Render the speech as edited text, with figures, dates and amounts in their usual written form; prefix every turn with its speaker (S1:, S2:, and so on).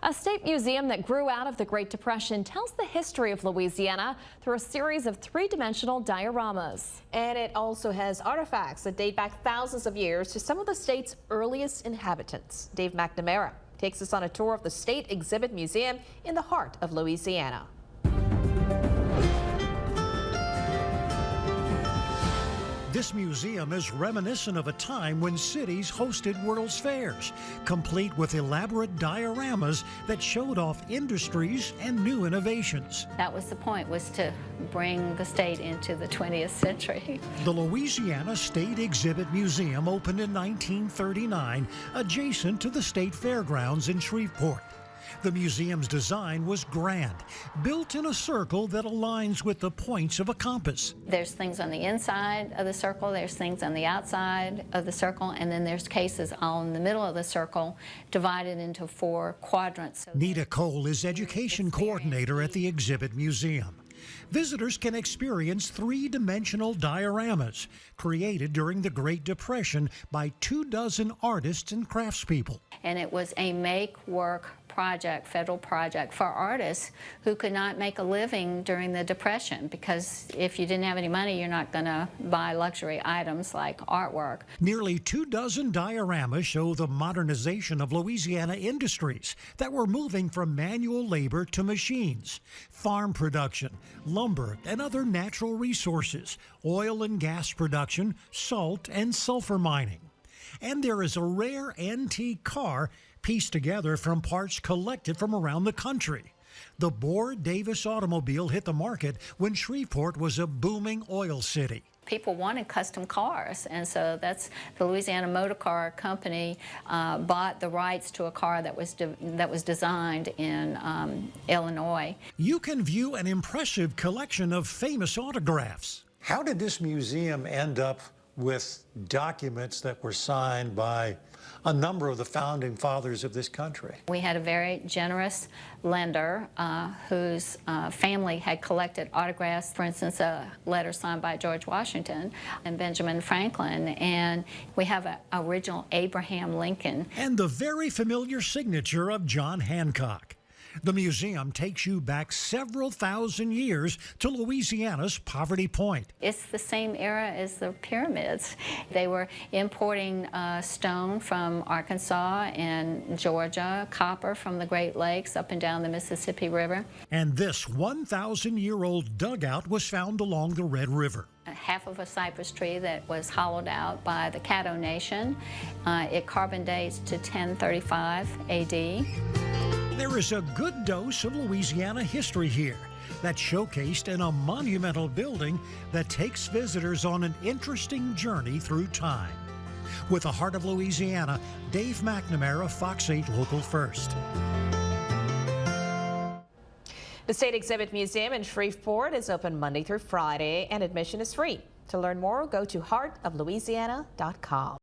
S1: A state museum that grew out of the Great Depression tells the history of Louisiana through a series of three-dimensional dioramas.
S2: And it also has artifacts that date back thousands of years to some of the state's earliest inhabitants. Dave McNamara takes us on a tour of the State Exhibit Museum in the heart of Louisiana.
S3: This museum is reminiscent of a time when cities hosted World's Fairs, complete with elaborate dioramas that showed off industries and new innovations.
S4: That was the point, was to bring the state into the 20th century.
S3: The Louisiana State Exhibit Museum opened in 1939, adjacent to the State Fairgrounds in Shreveport. The museum's design was grand, built in a circle that aligns with the points of a compass.
S4: There's things on the inside of the circle, there's things on the outside of the circle, and then there's cases all in the middle of the circle, divided into 4 quadrants.
S3: Nita Cole is education coordinator at the Exhibit Museum. Visitors can experience three-dimensional dioramas created during the Great Depression by 24 artists and craftspeople.
S4: And it was a make-work project, federal project for artists who could not make a living during the Depression, because if you didn't have any money, you're not going to buy luxury items like artwork.
S3: Nearly 24 dioramas show the modernization of Louisiana industries that were moving from manual labor to machines, farm production, lumber and other natural resources, oil and gas production, salt and sulfur mining. And there is a rare antique car pieced together from parts collected from around the country. The Bohr Davis automobile hit the market when Shreveport was a booming oil city.
S4: People wanted custom cars, and so that's the Louisiana Motor Car Company bought the rights to a car that was designed in Illinois.
S3: You can view an impressive collection of famous autographs.
S5: How did this museum end up with documents that were signed by a number of the founding fathers of this country?
S4: We had a very generous lender whose family had collected autographs, for instance, a letter signed by George Washington and Benjamin Franklin, and we have an original Abraham Lincoln.
S3: And the very familiar signature of John Hancock. The museum takes you back several thousand years to Louisiana's Poverty Point.
S4: It's the same era as the pyramids. They were importing stone from Arkansas and Georgia, copper from the Great Lakes up and down the Mississippi River.
S3: And this 1,000-year-old dugout was found along the Red River.
S4: Half of a cypress tree that was hollowed out by the Caddo Nation. It carbon dates to 1035 AD.
S3: There is a good dose of Louisiana history here that's showcased in a monumental building that takes visitors on an interesting journey through time. With the heart of Louisiana, Dave McNamara, Fox 8 Local First.
S2: The State Exhibit Museum in Shreveport is open Monday through Friday, and admission is free. To learn more, go to heartoflouisiana.com.